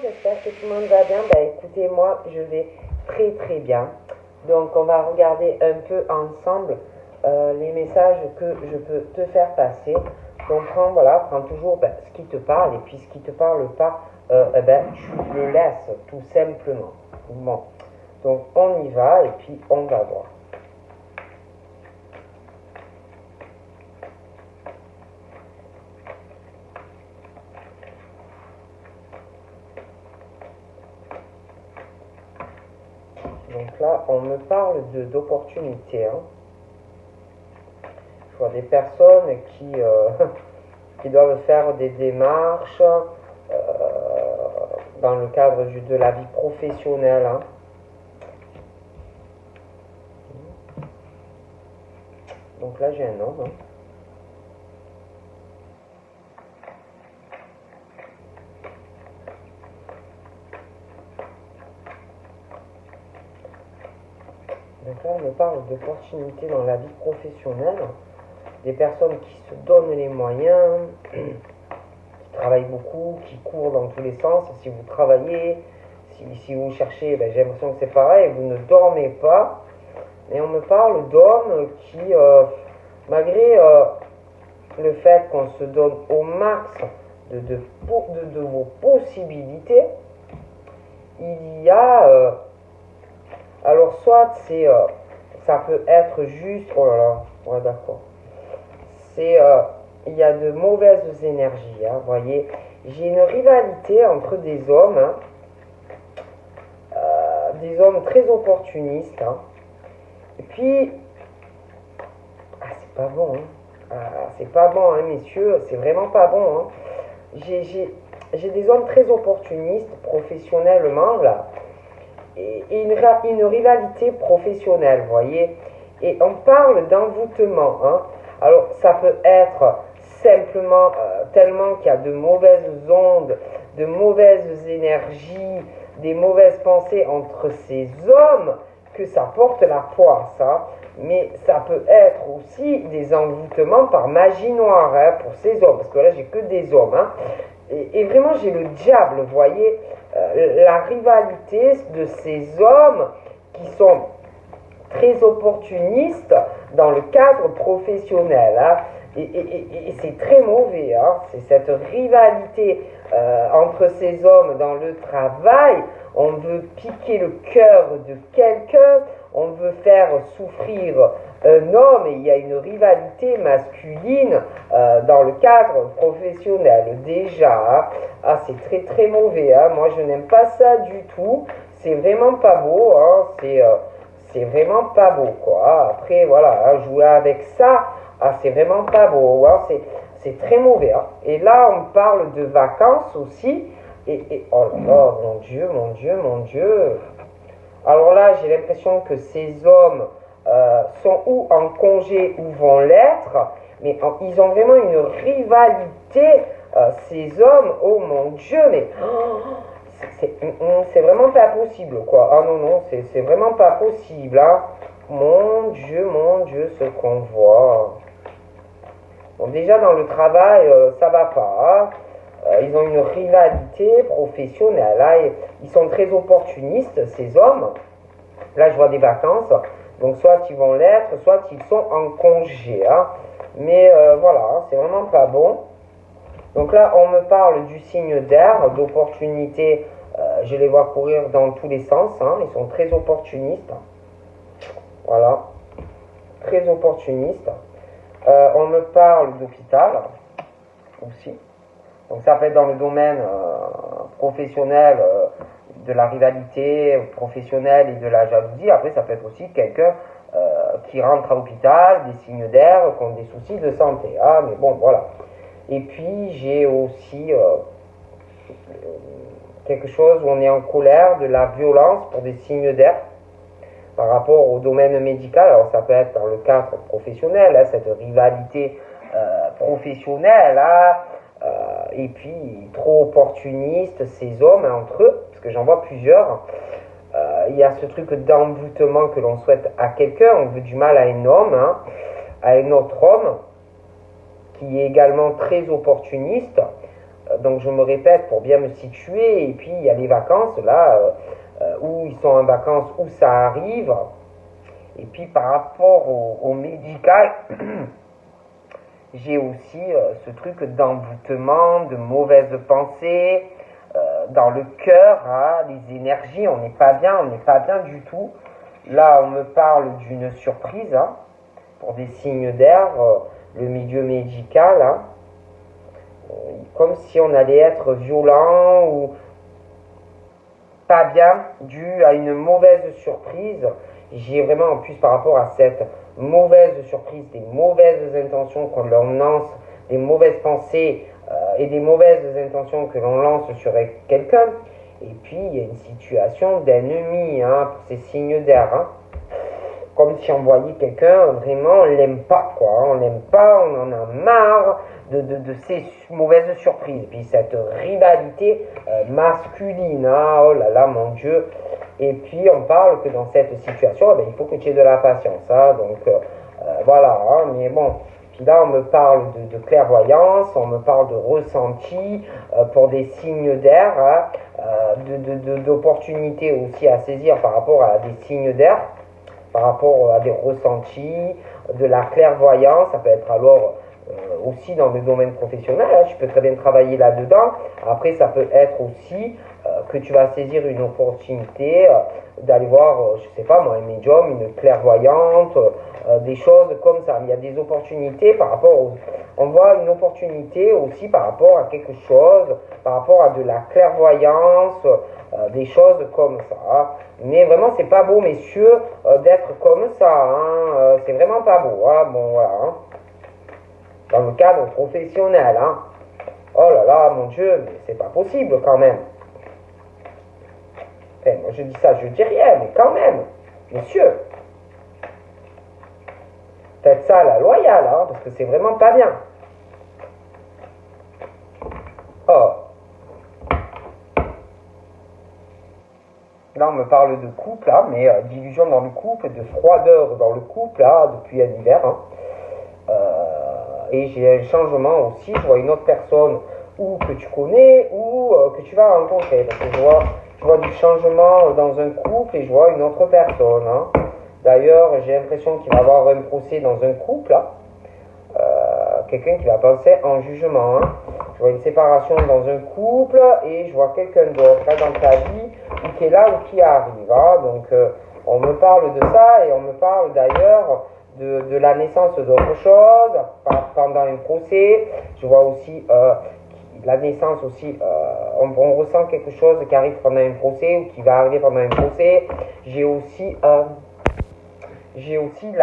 j'espère que tout le monde va bien. Bah écoutez, moi je vais très très bien. Donc on va regarder un peu ensemble les messages que je peux te faire passer. Donc prends toujours ce qui te parle et puis ce qui te parle pas, tu le laisses tout simplement. Bon, donc on y va et puis on va voir. Donc là, on me parle d'opportunités. Hein. Je vois des personnes qui doivent faire des démarches dans le cadre de la vie professionnelle. Hein. Donc là, j'ai un homme. Hein. Donc là, on me parle d'opportunités dans la vie professionnelle. Des personnes qui se donnent les moyens, qui travaillent beaucoup, qui courent dans tous les sens. Si vous travaillez, si vous cherchez, j'ai l'impression que c'est pareil, vous ne dormez pas. Mais on me parle d'hommes qui, malgré le fait qu'on se donne au max de vos possibilités, il y a... alors soit ça peut être juste... Oh là là, ouais d'accord. Il y a de mauvaises énergies, hein, voyez. J'ai une rivalité entre des hommes, hein, des hommes très opportunistes, hein, et puis, c'est pas bon, hein, c'est pas bon, hein, messieurs, c'est vraiment pas bon, hein. J'ai des hommes très opportunistes, professionnellement, là, et une rivalité professionnelle, voyez, et on parle d'envoûtement, hein. Alors, ça peut être simplement tellement qu'il y a de mauvaises ondes, de mauvaises énergies, des mauvaises pensées entre ces hommes que ça porte la poisse. Hein. Mais ça peut être aussi des envoûtements par magie noire, hein, pour ces hommes, parce que là, j'ai que des hommes. Hein. Et vraiment, j'ai le diable, vous voyez, la rivalité de ces hommes qui sont très opportunistes dans le cadre professionnel. Hein. Et c'est très mauvais, hein. C'est cette rivalité entre ces hommes dans le travail. On veut piquer le cœur de quelqu'un, on veut faire souffrir un homme, et il y a une rivalité masculine dans le cadre professionnel déjà. Hein. C'est très très mauvais, hein. Moi je n'aime pas ça du tout, c'est vraiment pas beau, hein. C'est vraiment pas beau, quoi. Après, voilà, hein, jouer avec ça, c'est vraiment pas beau, hein. C'est très mauvais. Hein. Et là, on parle de vacances aussi. Et oh là là, mon Dieu, mon Dieu, mon Dieu. Alors là, j'ai l'impression que ces hommes sont ou en congé ou vont l'être, mais ils ont vraiment une rivalité, ces hommes. Oh mon Dieu, mais... c'est vraiment pas possible, quoi. Ah non, non, c'est vraiment pas possible, hein. Mon Dieu, ce qu'on voit. Bon, déjà, dans le travail, ça va pas. Hein. Ils ont une rivalité professionnelle. Hein. Ils sont très opportunistes, ces hommes. Là, je vois des vacances. Donc, soit ils vont l'être, soit ils sont en congé. Hein. Mais voilà, hein, c'est vraiment pas bon. Donc là, on me parle du signe d'air, d'opportunité. Je les vois courir dans tous les sens. Hein. Ils sont très opportunistes. Voilà. Très opportunistes. On me parle d'hôpital aussi. Donc ça peut être dans le domaine professionnel, de la rivalité professionnelle et de la jalousie. Après, ça peut être aussi quelqu'un qui rentre à l'hôpital, des signes d'air, qui ont des soucis de santé. Ah, mais bon, voilà. Et puis, j'ai aussi quelque chose où on est en colère, de la violence pour des signes d'air par rapport au domaine médical. Alors, ça peut être dans le cadre professionnel, hein, cette rivalité professionnelle, hein, et puis trop opportunistes, ces hommes, hein, entre eux, parce que j'en vois plusieurs. Il y a ce truc d'envoûtement que l'on souhaite à quelqu'un, on veut du mal à un homme, hein, à un autre homme, qui est également très opportuniste. Donc je me répète pour bien me situer. Et puis il y a les vacances là, où ils sont en vacances, où ça arrive. Et puis par rapport au médical, j'ai aussi ce truc d'envoûtement, de mauvaises pensées, dans le cœur, hein, les énergies, on n'est pas bien du tout. Là, on me parle d'une surprise, hein, pour des signes d'air, le milieu médical, hein, comme si on allait être violent ou pas bien, dû à une mauvaise surprise. J'ai vraiment, en plus, par rapport à cette mauvaise surprise, des mauvaises intentions qu'on leur lance, des mauvaises pensées et des mauvaises intentions que l'on lance sur quelqu'un. Et puis, il y a une situation d'ennemi, hein, pour ces signes d'air, hein. Comme si on voyait quelqu'un, vraiment, on l'aime pas, quoi. On l'aime pas, on en a marre de ces mauvaises surprises. Puis cette rivalité masculine, hein, oh là là, mon Dieu. Et puis, on parle que dans cette situation, il faut que tu aies de la patience, hein. Donc, voilà, hein, mais bon. Puis là, on me parle de clairvoyance, on me parle de ressenti pour des signes d'air, hein, d'opportunités aussi à saisir par rapport à des signes d'air, par rapport à des ressentis, de la clairvoyance. Ça peut être alors aussi dans le domaine professionnel, hein, tu peux très bien travailler là-dedans. Après, ça peut être aussi que tu vas saisir une opportunité d'aller voir, je sais pas moi, un médium, une clairvoyante, des choses comme ça. Il y a des opportunités par rapport on voit une opportunité aussi par rapport à quelque chose, par rapport à de la clairvoyance, des choses comme ça. Mais vraiment, c'est pas beau, messieurs, d'être comme ça, hein. C'est vraiment pas beau, hein. Bon, voilà, hein. Dans le cadre professionnel, hein. Oh là là, mon Dieu, mais c'est pas possible quand même. Enfin, moi je dis ça, je dis rien, mais quand même, messieurs, faites ça à la loyale, hein, parce que c'est vraiment pas bien. Oh. Là, on me parle de couple, hein, mais d'illusion dans le couple, de froideur dans le couple, là, depuis un hiver, hein. Et j'ai un changement aussi, je vois une autre personne ou que tu connais ou que tu vas rencontrer. Parce que je vois du changement dans un couple et je vois une autre personne, hein. D'ailleurs, j'ai l'impression qu'il va y avoir un procès dans un couple, hein. Quelqu'un qui va penser en jugement, hein. Je vois une séparation dans un couple et je vois quelqu'un d'autre là dans ta vie ou qui est là ou qui arrive, hein. Donc on me parle de ça et on me parle d'ailleurs de la naissance d'autre chose pendant un procès. Je vois aussi la naissance aussi, on ressent quelque chose qui arrive pendant un procès ou qui va arriver pendant un procès. J'ai aussi la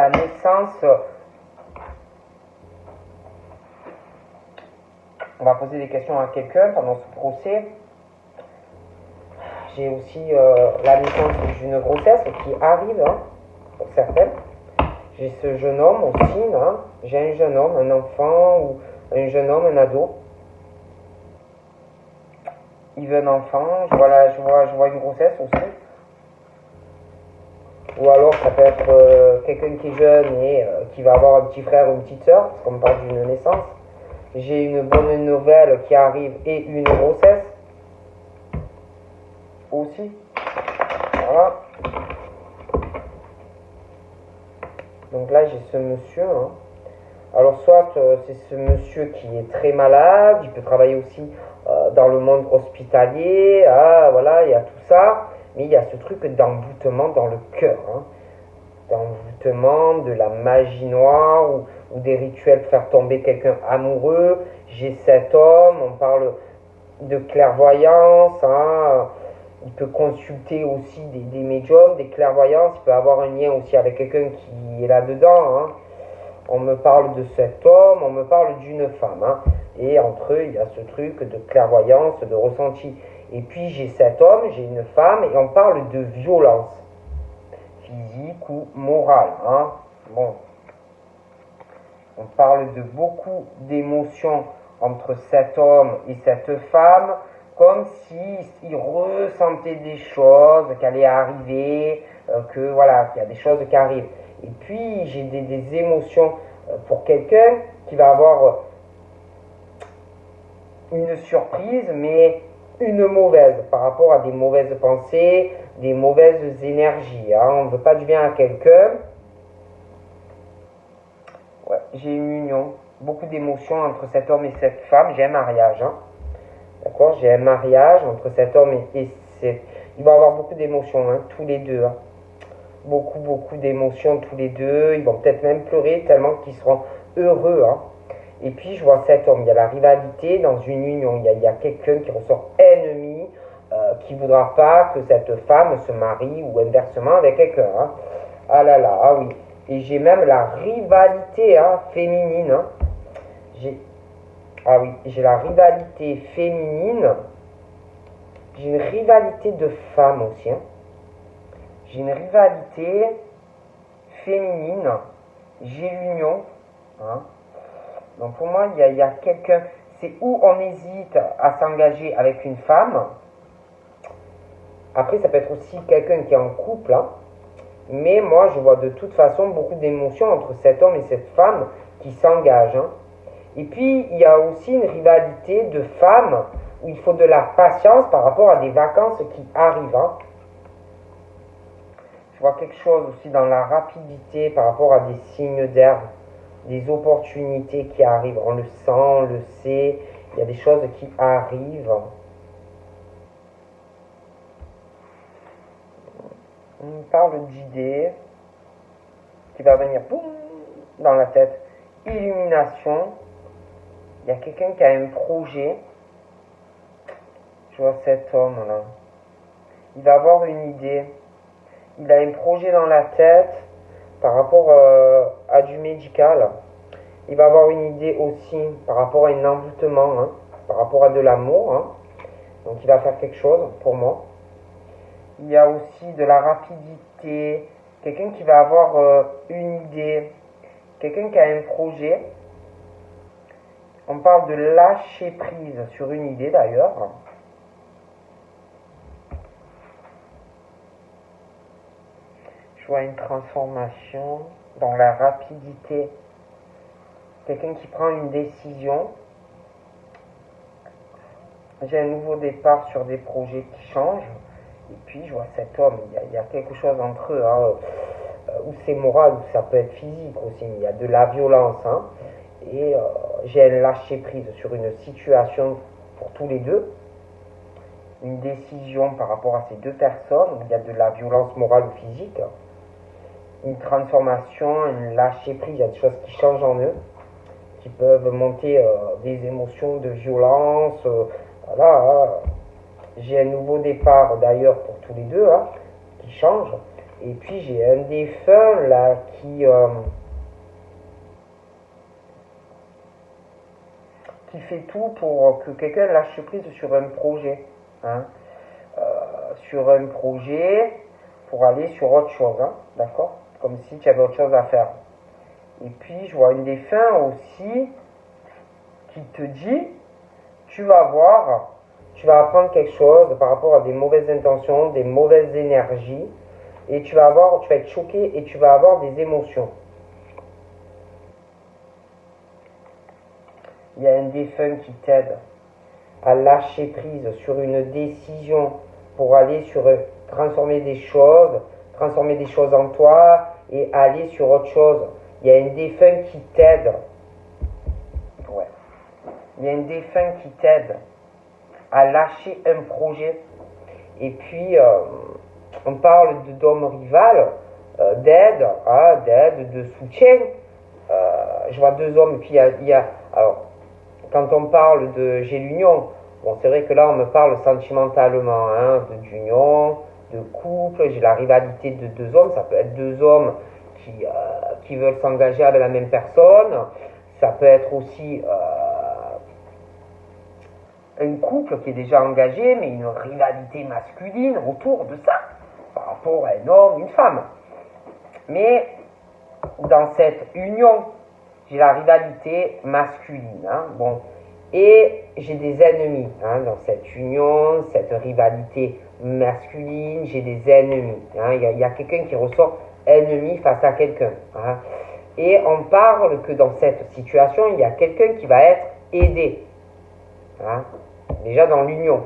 naissance. On va poser des questions à quelqu'un pendant ce procès. J'ai aussi la naissance d'une grossesse qui arrive, hein, pour certaines. J'ai ce jeune homme aussi, hein. J'ai un jeune homme, un enfant ou un jeune homme, un ado. Il veut un enfant, je vois une grossesse aussi. Ou alors ça peut être quelqu'un qui est jeune et qui va avoir un petit frère ou une petite soeur, parce qu'on me parle d'une naissance. J'ai une bonne nouvelle qui arrive et une grossesse aussi. Voilà. Donc là, j'ai ce monsieur, hein. Alors soit c'est ce monsieur qui est très malade, il peut travailler aussi dans le monde hospitalier, ah, voilà, il y a tout ça, mais il y a ce truc d'envoûtement dans le cœur, hein. D'envoûtement, de la magie noire ou des rituels pour faire tomber quelqu'un amoureux. J'ai cet homme, on parle de clairvoyance, hein. Il peut consulter aussi des médiums, des clairvoyances, il peut avoir un lien aussi avec quelqu'un qui est là-dedans, hein. On me parle de cet homme, on me parle d'une femme, hein. Et entre eux, il y a ce truc de clairvoyance, de ressenti. Et puis j'ai cet homme, j'ai une femme, et on parle de violence, physique ou morale, hein. Bon. On parle de beaucoup d'émotions entre cet homme et cette femme, comme s'il ressentait des choses qui allaient arriver, que voilà, qu'il y a des choses qui arrivent. Et puis j'ai des émotions pour quelqu'un qui va avoir une surprise, mais une mauvaise, par rapport à des mauvaises pensées, des mauvaises énergies. Hein. On ne veut pas du bien à quelqu'un. Ouais, j'ai une union, beaucoup d'émotions entre cet homme et cette femme. J'ai un mariage. Hein. D'accord. J'ai un mariage entre cet homme et cette... Il va y avoir beaucoup d'émotions, hein, tous les deux. Hein. Beaucoup d'émotions tous les deux. Ils vont peut-être même pleurer tellement qu'ils seront heureux. Hein. Et puis je vois cet homme, il y a la rivalité dans une union. Il y a quelqu'un qui ressort ennemi, qui ne voudra pas que cette femme se marie ou inversement avec quelqu'un. Hein. Ah là là, ah oui. Et j'ai même la rivalité hein, féminine. Hein. Ah oui, j'ai la rivalité féminine. J'ai une rivalité de femmes aussi. Hein. J'ai une rivalité féminine. J'ai l'union. Hein. Donc pour moi, il y a quelqu'un, c'est où on hésite à s'engager avec une femme. Après, ça peut être aussi quelqu'un qui est en couple. Hein. Mais moi, je vois de toute façon beaucoup d'émotions entre cet homme et cette femme qui s'engagent. Hein. Et puis, il y a aussi une rivalité de femmes où il faut de la patience par rapport à des vacances qui arrivent. Hein. Je vois quelque chose aussi dans la rapidité par rapport à des signes d'air, des opportunités qui arrivent. On le sent, on le sait. Il y a des choses qui arrivent. On parle d'idées qui va venir boum, dans la tête. Illumination. Il y a quelqu'un qui a un projet. Je vois cet homme là. Il va avoir une idée. Il a un projet dans la tête par rapport à du médical. Il va avoir une idée aussi par rapport à un envoûtement, hein, par rapport à de l'amour. Hein. Donc il va faire quelque chose pour moi. Il y a aussi de la rapidité. Quelqu'un qui va avoir une idée. Quelqu'un qui a un projet. On parle de lâcher prise sur une idée d'ailleurs. Je vois une transformation dans la rapidité. Quelqu'un qui prend une décision. J'ai un nouveau départ sur des projets qui changent. Et puis je vois cet homme, il y a quelque chose entre eux, hein, où c'est moral, où ça peut être physique aussi, il y a de la violence. Hein, et j'ai un lâcher prise sur une situation pour tous les deux. Une décision par rapport à ces deux personnes, où il y a de la violence morale ou physique. Une transformation, un lâcher prise, il y a des choses qui changent en eux, qui peuvent monter des émotions de violence. Voilà, hein. J'ai un nouveau départ d'ailleurs pour tous les deux, hein, qui change. Et puis j'ai un défunt là qui fait tout pour que quelqu'un lâche prise sur un projet. Hein, sur un projet pour aller sur autre chose. Hein, d'accord? Comme si tu avais autre chose à faire. Et puis je vois une défunt aussi qui te dit, tu vas voir, tu vas apprendre quelque chose par rapport à des mauvaises intentions, des mauvaises énergies, et tu vas être choqué et tu vas avoir des émotions. Il y a un défunt qui t'aide à lâcher prise sur une décision pour aller sur transformer des choses en toi et aller sur autre chose. Il y a un défunt qui t'aide. Ouais. Il y a un défunt qui t'aide à lâcher un projet. Et puis, on parle d'homme rival, d'aide, hein, d'aide, de soutien. Je vois deux hommes, et puis il y a alors, quand on parle de j'ai l'union, bon, c'est vrai que là, on me parle sentimentalement, hein, d'union, de couple, j'ai la rivalité de deux hommes, ça peut être deux hommes qui veulent s'engager avec la même personne, ça peut être aussi un couple qui est déjà engagé, mais une rivalité masculine autour de ça, par rapport à un homme, une femme. Mais dans cette union, j'ai la rivalité masculine. Hein, bon, et j'ai des ennemis. Hein, dans cette union, cette rivalité masculine, j'ai des ennemis. Hein, y a quelqu'un qui ressort ennemi face à quelqu'un. Hein, et on parle que dans cette situation, il y a quelqu'un qui va être aidé. Hein, déjà dans l'union,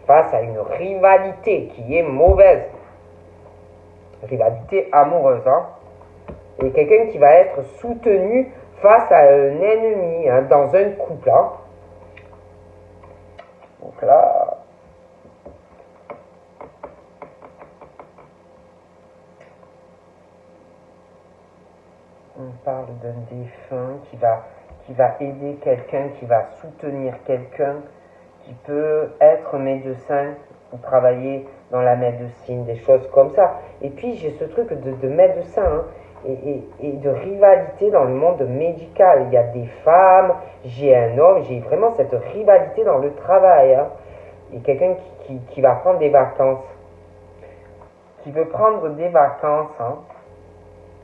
face à une rivalité qui est mauvaise. Rivalité amoureuse. Hein, et quelqu'un qui va être soutenu face à un ennemi, hein, dans un couple. Hein. Donc là, on parle d'un défunt qui va aider quelqu'un, qui va soutenir quelqu'un, qui peut être médecin ou travailler dans la médecine, des choses comme ça. Et puis j'ai ce truc de médecin, hein, et de rivalité dans le monde médical. Il y a des femmes, j'ai un homme, j'ai vraiment cette rivalité dans le travail. Hein. Et quelqu'un qui va prendre des vacances, qui veut prendre des vacances, hein,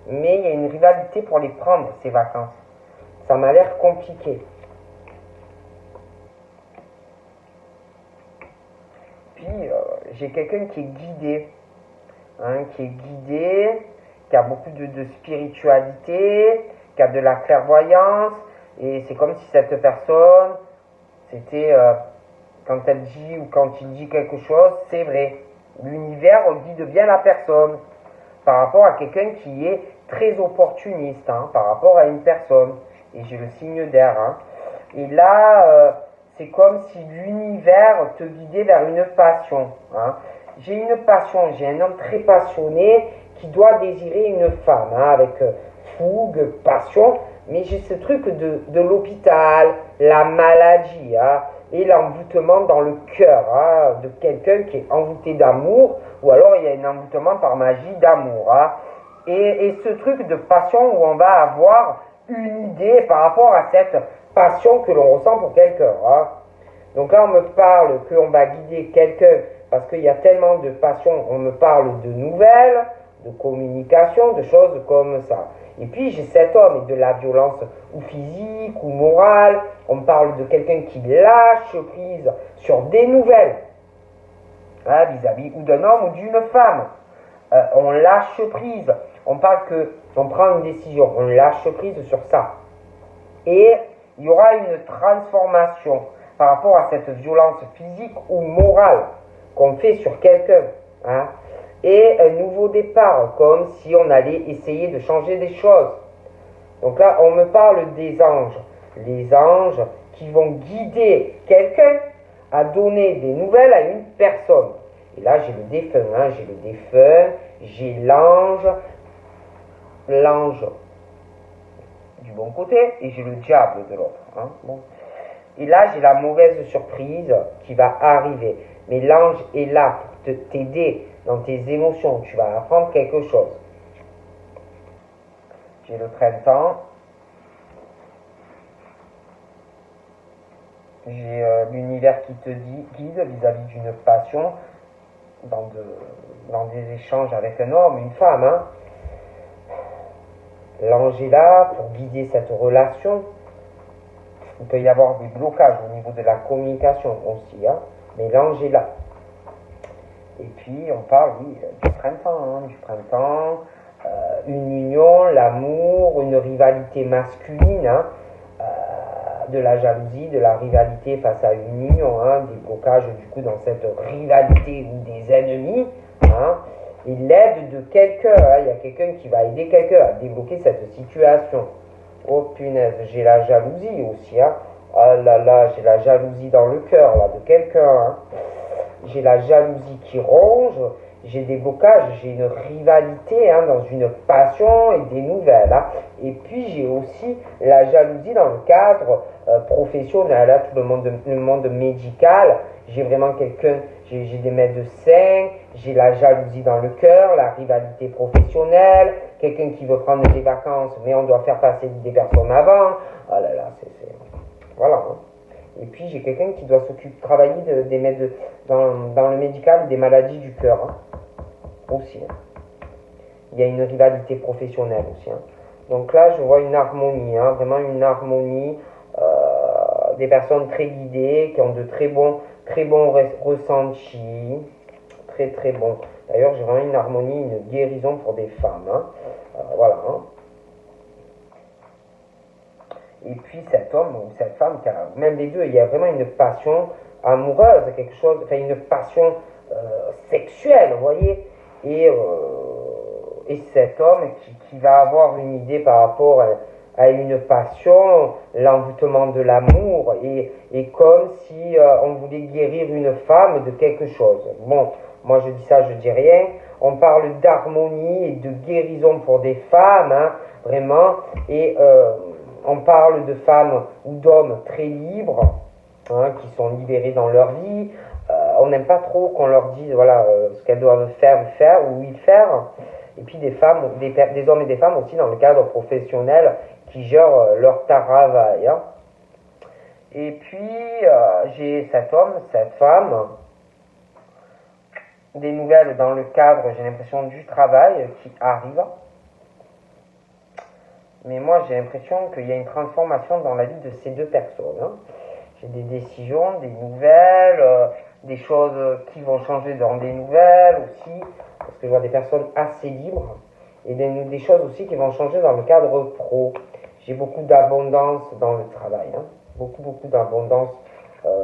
mais il y a une rivalité pour les prendre, ces vacances. Ça m'a l'air compliqué. Puis, j'ai quelqu'un qui est guidé, hein, qui a beaucoup de spiritualité, qui a de la clairvoyance, et c'est comme si cette personne, c'était, quand elle dit ou quand il dit quelque chose, c'est vrai. L'univers guide bien la personne, par rapport à quelqu'un qui est très opportuniste, hein, par rapport à une personne. Et j'ai le signe d'air. Hein. Et là, c'est comme si l'univers te guidait vers une passion. Hein. J'ai une passion, j'ai un homme très passionné qui doit désirer une femme, hein, avec fougue, passion, mais j'ai ce truc de l'hôpital, la maladie, hein, et l'envoûtement dans le cœur, hein, de quelqu'un qui est envoûté d'amour, ou alors il y a un envoûtement par magie d'amour. Hein, et ce truc de passion où on va avoir une idée par rapport à cette passion que l'on ressent pour quelqu'un. Hein. Donc là, on me parle qu'on va guider quelqu'un parce qu'il y a tellement de passion, on me parle de nouvelles, de communication, de choses comme ça. Et puis j'ai cet homme et de la violence ou physique ou morale, on me parle de quelqu'un qui lâche prise sur des nouvelles, hein, vis-à-vis ou d'un homme ou d'une femme. On lâche prise, on parle que on prend une décision, on lâche prise sur ça. Et il y aura une transformation par rapport à cette violence physique ou morale qu'on fait sur quelqu'un. Hein, et un nouveau départ, comme si on allait essayer de changer des choses. Donc là, on me parle des anges. Les anges qui vont guider quelqu'un à donner des nouvelles à une personne. Et là, j'ai le défunt, hein, j'ai l'ange du bon côté, et j'ai le diable de l'autre. Hein, bon. Et là, j'ai la mauvaise surprise qui va arriver. Mais l'ange est là pour t'aider dans tes émotions. Tu vas apprendre quelque chose. J'ai le printemps. J'ai l'univers qui te guide vis-à-vis d'une passion dans des échanges avec un homme, une femme. Hein. L'ange est là pour guider cette relation. Il peut y avoir des blocages au niveau de la communication aussi, hein, mais l'ange est là. Et puis on parle, oui, du printemps, une union, l'amour, une rivalité masculine, hein, de la jalousie, de la rivalité face à une union, hein, des blocages du coup dans cette rivalité ou des ennemis. Hein, et l'aide de quelqu'un, hein, il y a quelqu'un qui va aider quelqu'un à débloquer cette situation. Oh punaise, j'ai la jalousie aussi, hein. Ah là là, j'ai la jalousie dans le cœur, là, de quelqu'un, hein. J'ai la jalousie qui ronge, j'ai des blocages, j'ai une rivalité, hein, dans une passion et des nouvelles, hein. Et puis j'ai aussi la jalousie dans le cadre professionnel, hein, tout le monde médical. J'ai vraiment quelqu'un, j'ai des médecins, j'ai la jalousie dans le cœur, la rivalité professionnelle, quelqu'un qui veut prendre des vacances, mais on doit faire passer des personnes avant. Oh là là, voilà. Hein. Et puis j'ai quelqu'un qui doit travailler dans le médical des maladies du cœur. Hein. Aussi. Hein. Il y a une rivalité professionnelle aussi. Hein. Donc là, je vois une harmonie, hein, vraiment une harmonie, des personnes très guidées, qui ont de très bons ressentis, très bons. D'ailleurs, j'ai vraiment une harmonie, une guérison pour des femmes. Hein. Voilà. Hein. Et puis cet homme ou cette femme, car même les deux, il y a vraiment une passion amoureuse, quelque chose, enfin une passion sexuelle, vous voyez. Et cet homme qui va avoir une idée par rapport à une passion, l'envoûtement de l'amour, et comme si on voulait guérir une femme de quelque chose. Bon, moi je dis ça, je dis rien. On parle d'harmonie et de guérison pour des femmes, hein, vraiment, et on parle de femmes ou d'hommes très libres, hein, qui sont libérés dans leur vie. On n'aime pas trop qu'on leur dise voilà, ce qu'elles doivent faire ou y faire. Et puis des femmes, des hommes et des femmes aussi dans le cadre professionnel qui gèrent leur travail. Hein. Et puis j'ai cet homme, cette femme, des nouvelles dans le cadre, j'ai l'impression, du travail qui arrive. Mais moi j'ai l'impression qu'il y a une transformation dans la vie de ces deux personnes. Hein. J'ai des décisions, des nouvelles, des choses qui vont changer dans des nouvelles aussi, parce que je vois des personnes assez libres, et des choses aussi qui vont changer dans le cadre pro. J'ai beaucoup d'abondance dans le travail, hein. Beaucoup d'abondance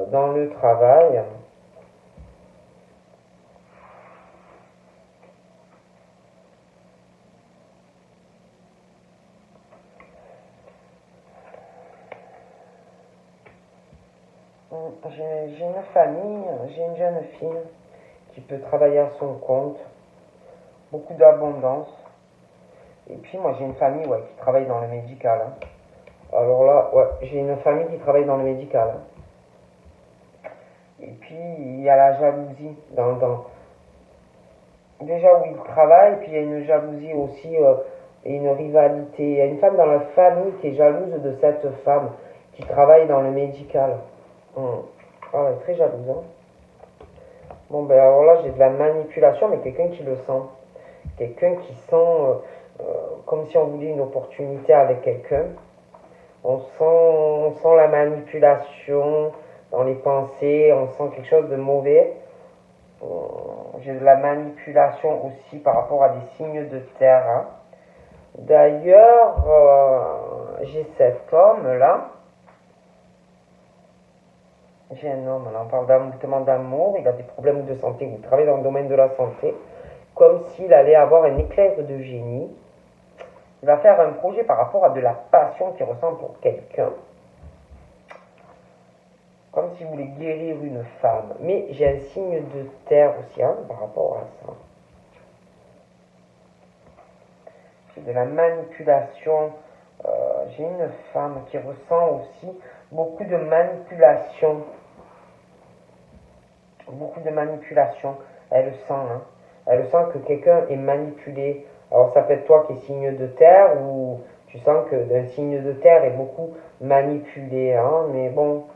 dans le travail. J'ai une famille, j'ai une jeune fille qui peut travailler à son compte, beaucoup d'abondance. Et puis moi j'ai une famille ouais, qui travaille dans le médical. Hein. Alors là, ouais, j'ai une famille qui travaille dans le médical. Hein. Et puis il y a la jalousie déjà où ils travaillent, et puis il y a une jalousie aussi et une rivalité. Il y a une femme dans la famille qui est jalouse de cette femme qui travaille dans le médical. Ah, elle est très jalouse. Hein. Bon, ben alors là, j'ai de la manipulation, mais quelqu'un qui le sent. Quelqu'un qui sent comme si on voulait une opportunité avec quelqu'un. On sent la manipulation dans les pensées, on sent quelque chose de mauvais. J'ai de la manipulation aussi par rapport à des signes de terre. Hein. D'ailleurs, j'ai cet homme-là. J'ai un homme, là, on parle d'envoûtement d'amour, il a des problèmes de santé, il travaille dans le domaine de la santé, comme s'il allait avoir un éclair de génie. Il va faire un projet par rapport à de la passion qu'il ressent pour quelqu'un, comme s'il voulait guérir une femme. Mais j'ai un signe de terre aussi hein, par rapport à ça. J'ai de la manipulation. J'ai une femme qui ressent aussi beaucoup de manipulation. Beaucoup de manipulation. Elle sent, hein. Elle sent que quelqu'un est manipulé. Alors ça peut être toi qui es signe de terre ou tu sens que d'un signe de terre est beaucoup manipulé, hein. Mais bon.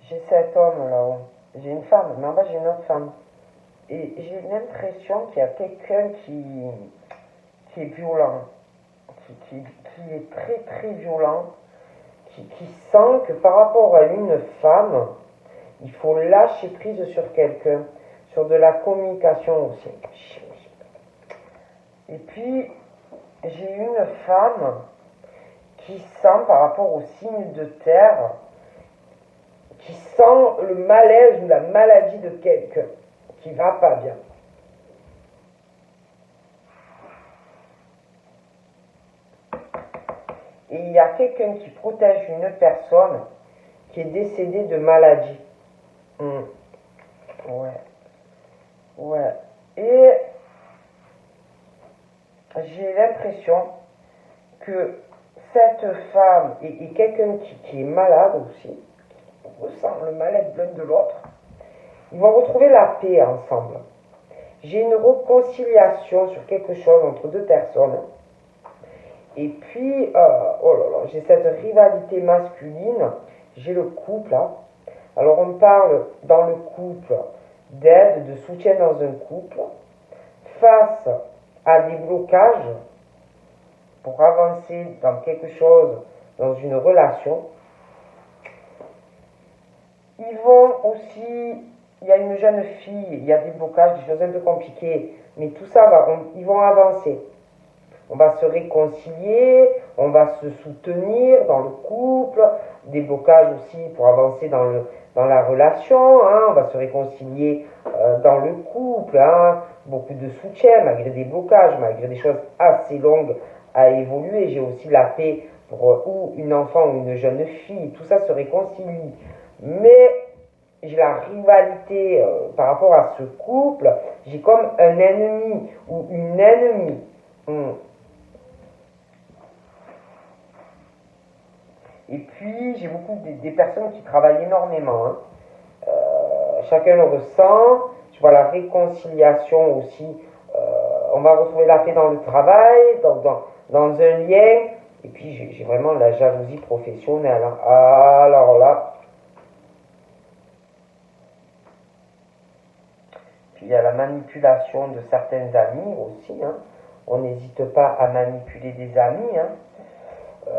J'ai cet homme là-haut. J'ai une femme, mais en bas j'ai une autre femme. Et j'ai l'impression qu'il y a quelqu'un qui est violent, qui est très très violent, qui sent que par rapport à une femme, il faut lâcher prise sur quelqu'un, sur de la communication aussi. Et puis, j'ai une femme qui sent par rapport au signe de terre, qui sent le malaise ou la maladie de quelqu'un qui va pas bien. Et il y a quelqu'un qui protège une personne qui est décédée de maladie. Ouais. Ouais. Et j'ai l'impression que cette femme et quelqu'un qui est malade aussi, ressent le mal-être l'un de l'autre, ils vont retrouver la paix ensemble. J'ai une réconciliation sur quelque chose entre deux personnes. Et puis, oh là là, j'ai cette rivalité masculine, j'ai le couple. Hein. Alors on parle dans le couple d'aide, de soutien dans un couple, face à des blocages pour avancer dans quelque chose, dans une relation. Ils vont aussi, il y a une jeune fille, il y a des blocages, des choses un peu compliquées, mais tout ça va, ils vont avancer. On va se réconcilier, on va se soutenir dans le couple, des blocages aussi pour avancer dans la relation, hein, on va se réconcilier dans le couple, hein, beaucoup de soutien malgré des blocages, malgré des choses assez longues à évoluer. J'ai aussi la paix pour ou une enfant ou une jeune fille, tout ça se réconcilie. Mais j'ai la rivalité par rapport à ce couple, j'ai comme un ennemi ou une ennemie. Et puis, j'ai beaucoup des personnes qui travaillent énormément, hein. Chacun le ressent. Je vois la réconciliation aussi. On va retrouver la paix dans le travail, dans un lien. Et puis, j'ai vraiment la jalousie professionnelle, hein. Alors là, puis il y a la manipulation de certains amis aussi, hein. On n'hésite pas à manipuler des amis, hein.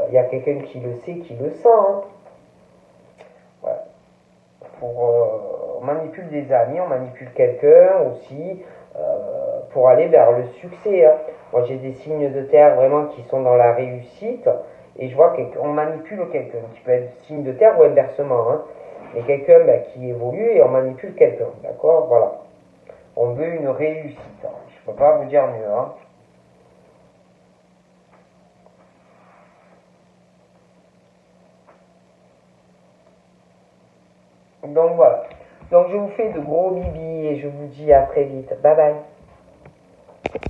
Il y a quelqu'un qui le sait, qui le sent, hein. Ouais. On manipule des amis, on manipule quelqu'un aussi pour aller vers le succès, hein. Moi j'ai des signes de terre vraiment qui sont dans la réussite et je vois qu'on manipule quelqu'un qui peut être signe de terre ou inversement, hein. Mais quelqu'un qui évolue et on manipule quelqu'un, d'accord. Voilà, on veut une réussite, hein. Je peux pas vous dire mieux, hein. Donc voilà. Donc je vous fais de gros bibis et je vous dis à très vite. Bye bye.